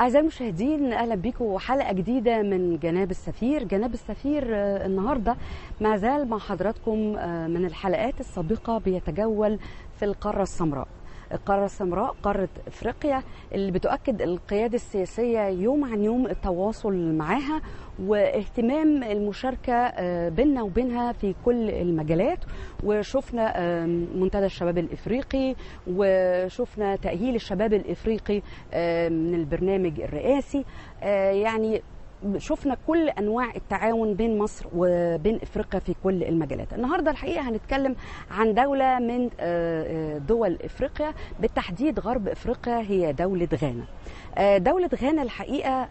أعزائي المشاهدين، أهلا بكم حلقة جديدة من جناب السفير. جناب السفير النهاردة ما زال مع حضراتكم من الحلقات السابقة بيتجول في القارة السمراء. القارة السمراء قارة افريقيا اللي بتؤكد القيادة السياسية يوم عن يوم التواصل معها واهتمام المشاركة بيننا وبينها في كل المجالات. وشفنا منتدى الشباب الافريقي، وشفنا تأهيل الشباب الافريقي من البرنامج الرئاسي. يعني شفنا كل انواع التعاون بين مصر وبين افريقيا في كل المجالات. النهارده الحقيقه هنتكلم عن دوله من دول افريقيا، بالتحديد غرب افريقيا، هي دوله غانا. دوله غانا الحقيقه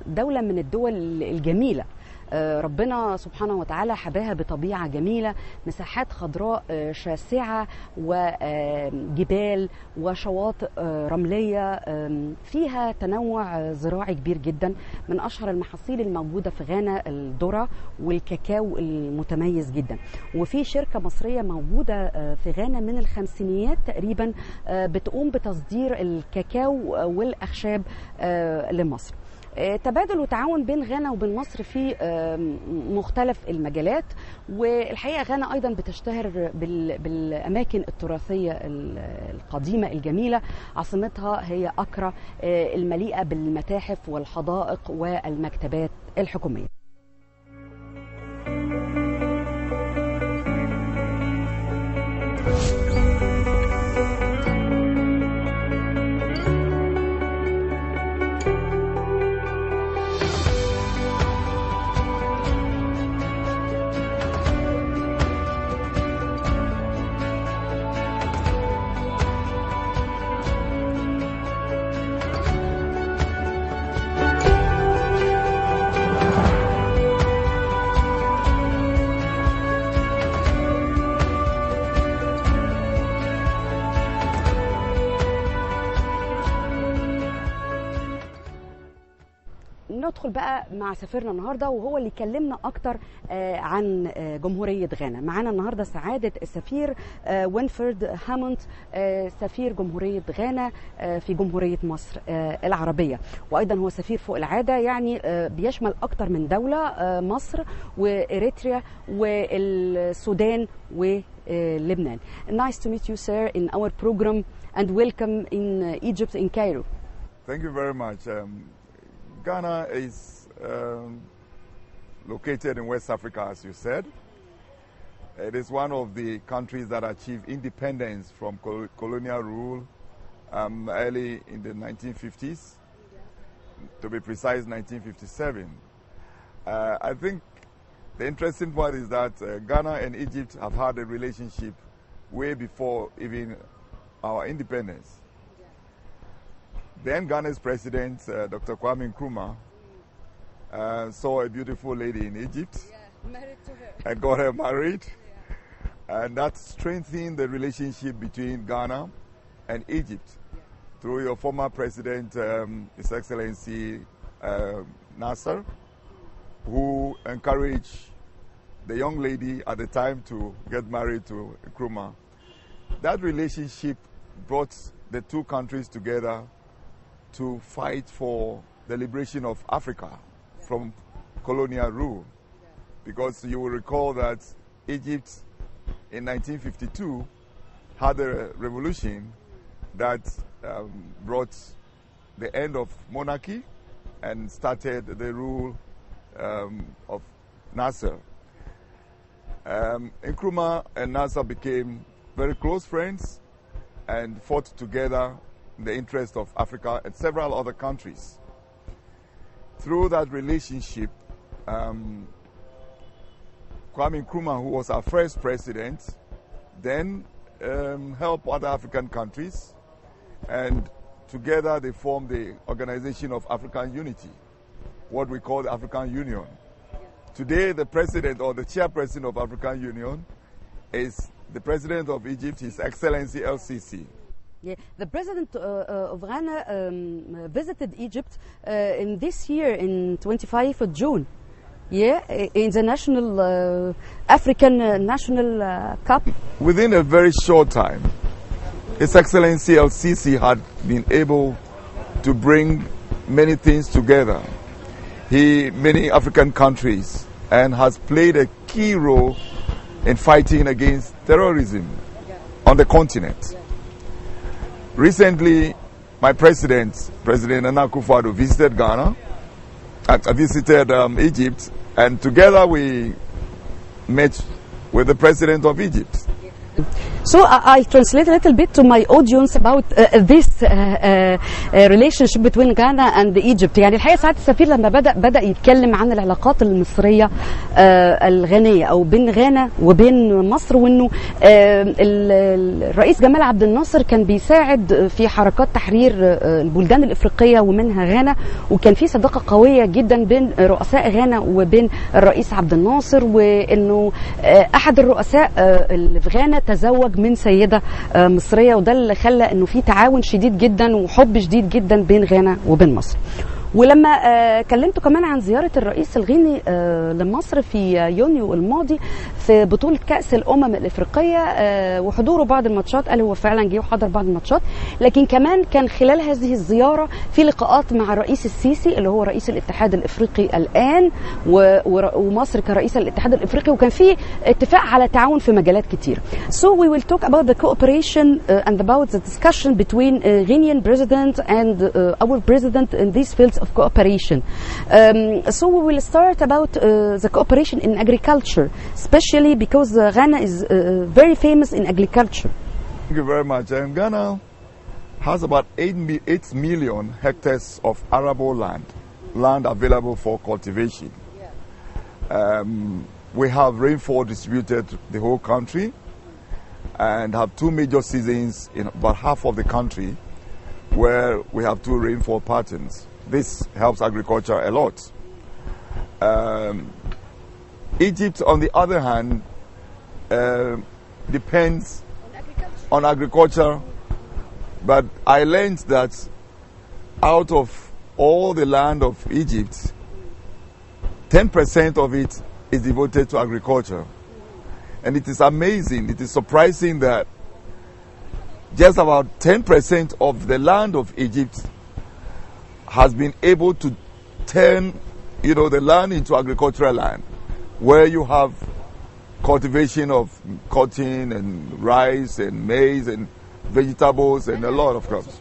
دوله من الدول الجميله، ربنا سبحانه وتعالى حباها بطبيعة جميلة، مساحات خضراء شاسعة وجبال وشواطئ رملية، فيها تنوع زراعي كبير جدا. من أشهر المحاصيل الموجودة في غانا الذرة والكاكاو المتميز جدا. وفي شركة مصرية موجودة في غانا من الخمسينيات تقريبا بتقوم بتصدير الكاكاو والأخشاب لمصر. تبادل وتعاون بين غانا وبين مصر في مختلف المجالات. والحقيقة غانا أيضا بتشتهر بالأماكن التراثية القديمة الجميلة. عاصمتها هي أكرا المليئة بالمتاحف والحدائق والمكتبات الحكومية. ندخل بقى مع سفيرنا النهارده، وهو اللي يكلمنا اكتر عن جمهوريه غانا. معانا النهارده سعاده السفير وينفرد هامونت، سفير جمهوريه غانا في جمهوريه مصر العربيه، وايضا هو سفير فوق العاده، يعني بيشمل اكتر من دوله، مصر وإريتريا والسودان ولبنان. Nice to meet you, sir, in our program, and welcome in Egypt, in Cairo. Thank you very much. Ghana is located in West Africa, as you said. It is one of the countries that achieved independence from colonial rule early in the 1950s, to be precise, 1957. I think the interesting part is that Ghana and Egypt have had a relationship way before even our independence. Then Ghana's president, Dr. Kwame Nkrumah, saw a beautiful lady in Egypt, married to her, and got her married, and that strengthened the relationship between Ghana and Egypt through your former president, His Excellency Nasser, who encouraged the young lady at the time to get married to Nkrumah. That relationship brought the two countries together to fight for the liberation of Africa from colonial rule. Because you will recall that Egypt in 1952 had a revolution that brought the end of monarchy and started the rule of Nasser. Nkrumah and Nasser became very close friends and fought together in the interest of Africa and several other countries. Through that relationship, Kwame Nkrumah, who was our first president, then helped other African countries, and together they formed the Organization of African Unity, what we call the African Union. Today, the president or the chairperson of African Union is the president of Egypt, His Excellency LCC. Yeah, the president of Ghana visited Egypt in this year, in 25th of June. Yeah, in the national African National Cup. Within a very short time, His Excellency LCC had been able to bring many things together. Many African countries, and has played a key role in fighting against terrorism on the continent. Recently, my President Nana Akufo-Addo, visited Ghana, visited Egypt, and together we met with the President of Egypt. So I'll translate a little bit to my audience about this relationship between Ghana and Egypt. يعني الحقيقة سعادة السفير لما بدأ يتكلم عن العلاقات المصرية الغانية أو بين غانا وبين مصر، وإنه الرئيس جمال عبد الناصر كان بيساعد في حركات تحرير البلدان الإفريقية ومنها غانا، وكان في صداقة قوية جدا بين رؤساء غانا وبين الرئيس عبد الناصر، وإنه أحد الرؤساء اللي في غانا تزوج من سيدة مصرية، وده اللي خلى انه في تعاون شديد جدا وحب شديد جدا بين غانا وبين مصر. ولما كلمته كمان عن زيارة الرئيس الغيني لمصر في يونيو الماضي في بطولة كأس الأمم الإفريقية وحضوره بعض الماتشات، قال هو فعلا جه وحضر بعض الماتشات، لكن كمان كان خلال هذه الزيارة في لقاءات مع الرئيس السيسي اللي هو رئيس الاتحاد الإفريقي الآن ومصر كرئيس الاتحاد الإفريقي، وكان في اتفاق على تعاون في مجالات كتير. So we will talk about the cooperation and about the discussion between Ghanaian president and our president in these fields of cooperation. So we will start about the cooperation in agriculture, especially because Ghana is very famous in agriculture. Thank you very much. And Ghana has about 8 million hectares of arable land available for cultivation. We have rainfall distributed the whole country and have two major seasons in about half of the country where we have two rainfall patterns. This helps agriculture a lot. Egypt, on the other hand, depends on agriculture, but I learned that out of all the land of Egypt, 10% of it is devoted to agriculture. And it is amazing, it is surprising that just about 10% of the land of Egypt has been able to turn, the land into agricultural land, where you have cultivation of cotton and rice and maize and vegetables and a lot of crops.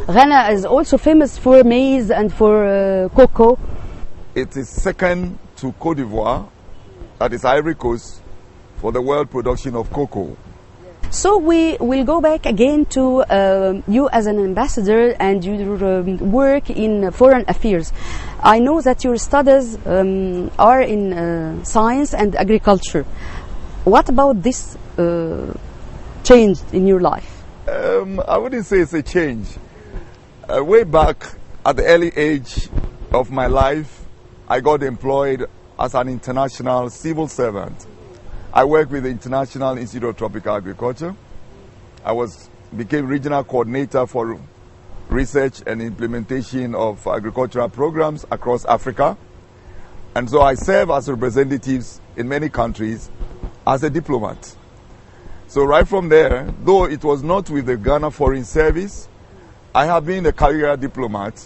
Ghana is also famous for maize and for cocoa. It is second to Côte d'Ivoire, that is Ivory Coast, for the world production of cocoa. So we will go back again to you as an ambassador and your work in foreign affairs. I know that your studies are in science and agriculture. What about this change in your life? I wouldn't say it's a change. Way back at the early age of my life, I got employed as an international civil servant. I worked with the International Institute of Tropical Agriculture. I became regional coordinator for research and implementation of agricultural programs across Africa. And so I serve as representatives in many countries as a diplomat. So right from there, though it was not with the Ghana Foreign Service, I have been a career diplomat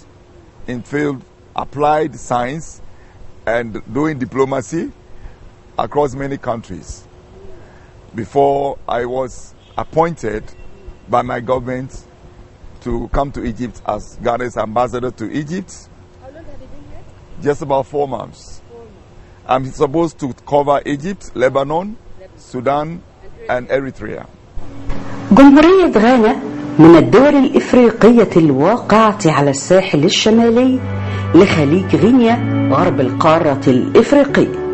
in field applied science and doing diplomacy across many countries before I was appointed by my government to come to Egypt as Ghana's ambassador to Egypt. How long have you been here? Just about 4 months. I'm supposed to cover Egypt, Lebanon, Sudan and Eritrea. جمهورية غانا من الدول الإفريقية الواقعة على الساحل الشمالي لخليج غينيا غرب القارة الإفريقية.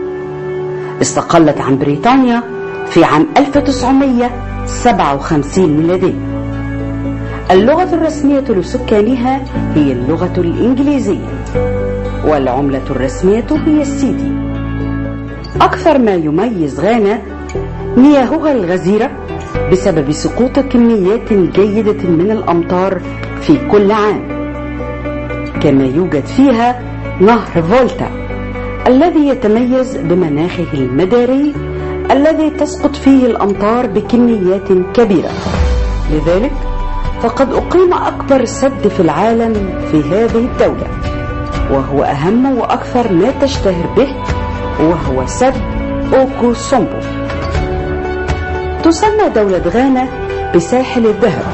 استقلت عن بريطانيا في عام 1957 ميلادي. اللغة الرسمية لسكانها هي اللغة الإنجليزية، والعملة الرسمية هي السيدي. أكثر ما يميز غانا مياهها الغزيرة بسبب سقوط كميات جيدة من الأمطار في كل عام، كما يوجد فيها نهر فولتا الذي يتميز بمناخه المداري الذي تسقط فيه الأمطار بكميات كبيرة. لذلك فقد أقيم أكبر سد في العالم في هذه الدولة. وهو أهم وأكثر ما تشتهر به، وهو سد أوكو سومبو. تسمى دولة غانا بساحل الذهب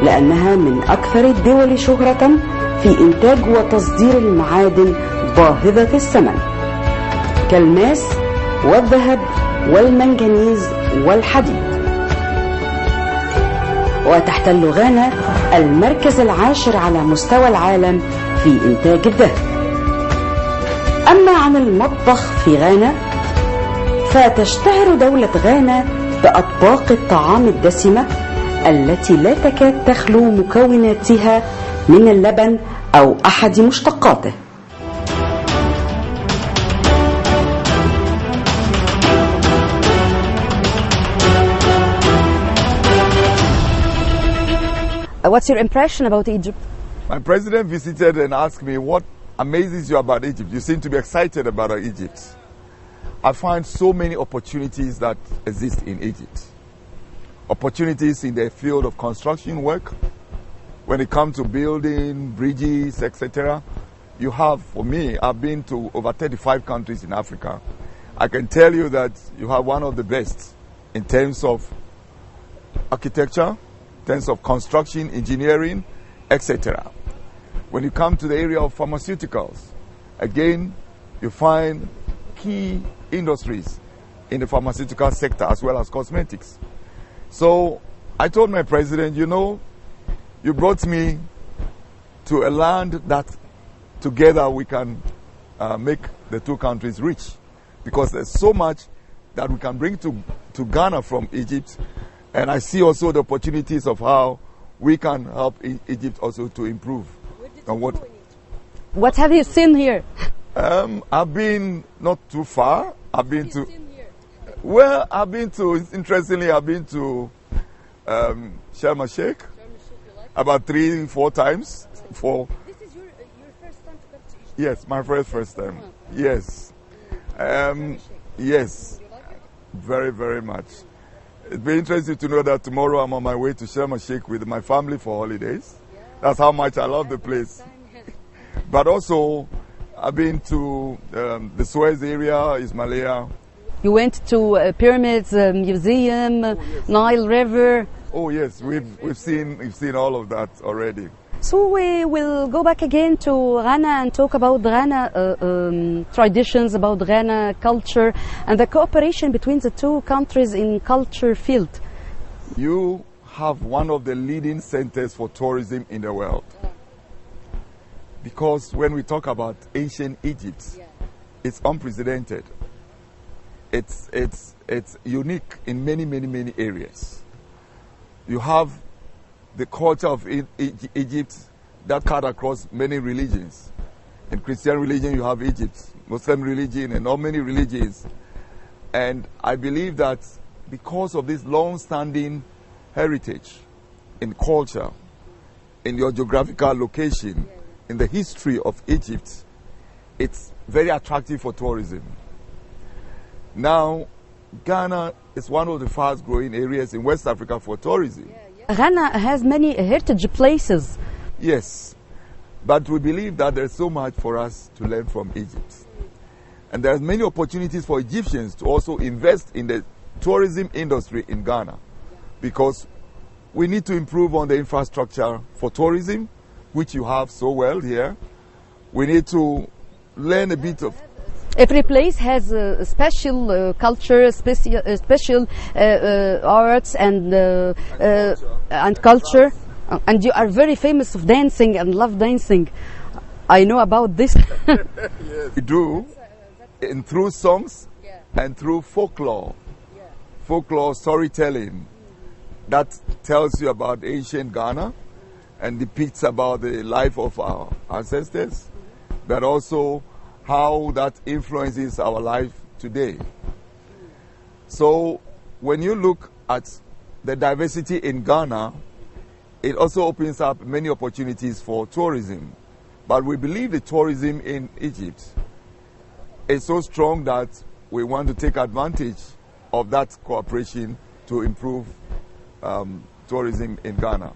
لأنها من أكثر الدول شهرة في إنتاج وتصدير المعادن باهظة الثمن كالماس والذهب والمنجنيز والحديد. وتحتل غانا المركز العاشر على مستوى العالم في إنتاج الذهب. أما عن المطبخ في غانا فتشتهر دولة غانا بأطباق الطعام الدسمة التي لا تكاد تخلو مكوناتها من اللبن أو أحد مشتقاته. What's your impression about Egypt? My president visited and asked me, what amazes you about Egypt? You seem to be excited about Egypt. I find so many opportunities that exist in Egypt. Opportunities in the field of construction work, when it comes to building, bridges, etc. You have, for me, I've been to over 35 countries in Africa. I can tell you that you have one of the best in terms of architecture, in terms of construction, engineering, etc. When you come to the area of pharmaceuticals, again, you find key industries in the pharmaceutical sector as well as cosmetics. So I told my president, you know, you brought me to a land that together we can make the two countries rich, because there's so much that we can bring to Ghana from Egypt. And I see also the opportunities of how we can help Egypt also to improve. And what have you seen here? I've been not too far. I've been to, well, I've been to, interestingly, I've been to Sharm el-Sheikh about 3-4 times. This is your first time to come to Egypt? Yes, my first time. Yes. Yes. Very, very much. It'd be interesting to know that tomorrow I'm on my way to Sharm el-Sheikh with my family for holidays. That's how much I love the place. But also, I've been to the Suez area, Ismailia. You went to pyramids, museum, yes. Nile River. Oh yes, we've seen all of that already. So we will go back again to Ghana and talk about Ghana traditions, about Ghana culture, and the cooperation between the two countries in culture field. You have one of the leading centers for tourism in the world. Because when we talk about ancient Egypt, it's unprecedented. It's unique in many areas. You have the culture of Egypt that cut across many religions. In Christian religion, you have Egypt, Muslim religion, and all many religions. And I believe that because of this long-standing heritage in culture, in your geographical location, in the history of Egypt, it's very attractive for tourism. Now, Ghana is one of the fast-growing areas in West Africa for tourism. Ghana has many heritage places. Yes, but we believe that there's so much for us to learn from Egypt. And there's many opportunities for Egyptians to also invest in the tourism industry in Ghana, because we need to improve on the infrastructure for tourism, which you have so well here. We need to learn a bit of... Every place has a special culture, special arts and culture. And you are very famous of dancing and love dancing. I know about this. Yes. We do, and through songs and through folklore. Folklore storytelling that tells you about ancient Ghana and depicts about the life of our ancestors, but also how that influences our life today. So when you look at the diversity in Ghana, it also opens up many opportunities for tourism. But we believe the tourism in Egypt is so strong that we want to take advantage of that cooperation to improve tourism in Ghana.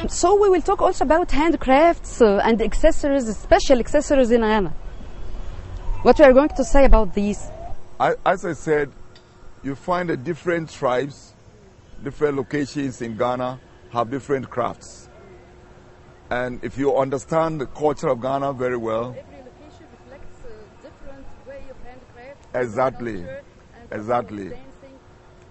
So we will talk also about handcrafts and accessories, special accessories in Ghana. What we are going to say about these? As I said, you find that different tribes, different locations in Ghana have different crafts. And if you understand the culture of Ghana very well, every location reflects a different way of handcraft. Exactly, exactly.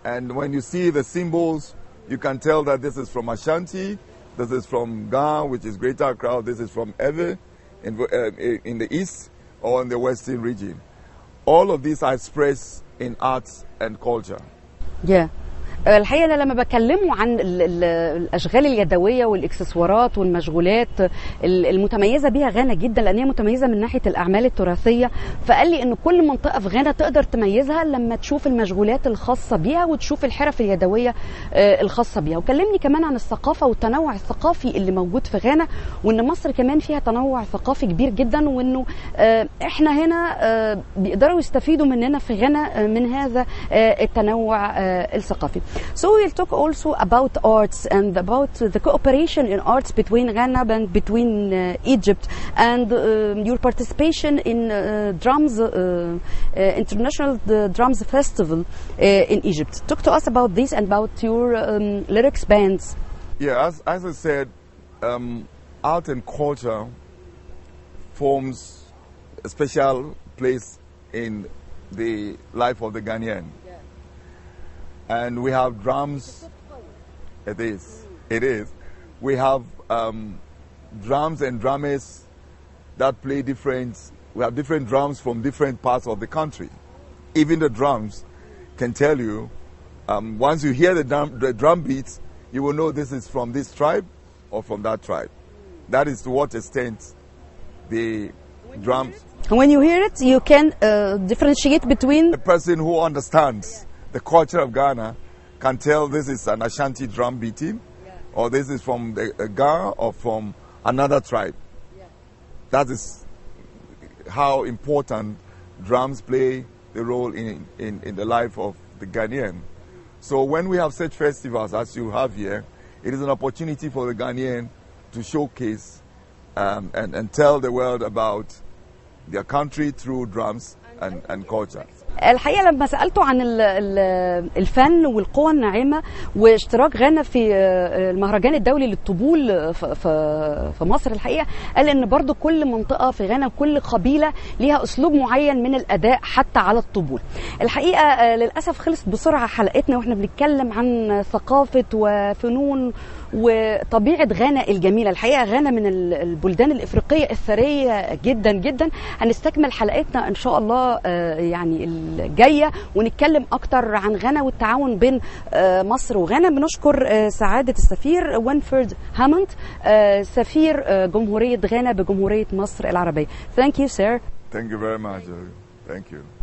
And when you see the symbols, you can tell that this is from Ashanti, this is from Ghana, which is Greater Accra, this is from Ewe in the east or in the western region. All of these are expressed in arts and culture. Yeah. الحقيقة أنا لما بكلمه عن الأشغال اليدوية والإكسسوارات والمشغولات المتميزة بها غانا جدا، لأن هي متميزة من ناحية الأعمال التراثية، فقال لي إن كل منطقة في غانا تقدر تميزها لما تشوف المشغولات الخاصة بيها وتشوف الحرف اليدوية الخاصة بيها. وكلمني كمان عن الثقافة والتنوع الثقافي اللي موجود في غانا، وإن مصر كمان فيها تنوع ثقافي كبير جدا، وإنه إحنا هنا بيقدروا يستفيدوا مننا في غانا من هذا التنوع الثقافي. So we'll talk also about arts and about the cooperation in arts between Ghana and between Egypt, and your participation in drums, International Drums Festival in Egypt. Talk to us about this and about your lyrics bands. Yeah, as I said, art and culture forms a special place in the life of the Ghanaian. And we have drums. It is. We have drums and drummers that play different. We have different drums from different parts of the country. Even the drums can tell you, once you hear the drum beats, you will know this is from this tribe or from that tribe. That is to what extent the drums. When you hear it, you can differentiate between. The person who understands the culture of Ghana can tell this is an Ashanti drum beating, or this is from Ghana or from another tribe. That is how important drums play the role in the life of the Ghanaian. So when we have such festivals as you have here, it is an opportunity for the Ghanaian to showcase and tell the world about their country through drums and culture. الحقيقة لما سألته عن الفن والقوى الناعمة واشتراك غانا في المهرجان الدولي للطبول في مصر، الحقيقة قال ان برضو كل منطقة في غانا وكل قبيلة ليها اسلوب معين من الاداء حتى على الطبول. الحقيقة للأسف خلصت بسرعة حلقتنا واحنا بنتكلم عن ثقافة وفنون وطبيعة غانا الجميلة. الحقيقة غانا من البلدان الإفريقية الثرية جدا جدا. هنستكمل حلقتنا إن شاء الله يعني الجاية ونتكلم أكتر عن غانا والتعاون بين مصر وغانا. بنشكر سعادة السفير وينفرد هاموند سفير جمهورية غانا بجمهورية مصر العربية. Thank you sir. Thank you very much. Thank you.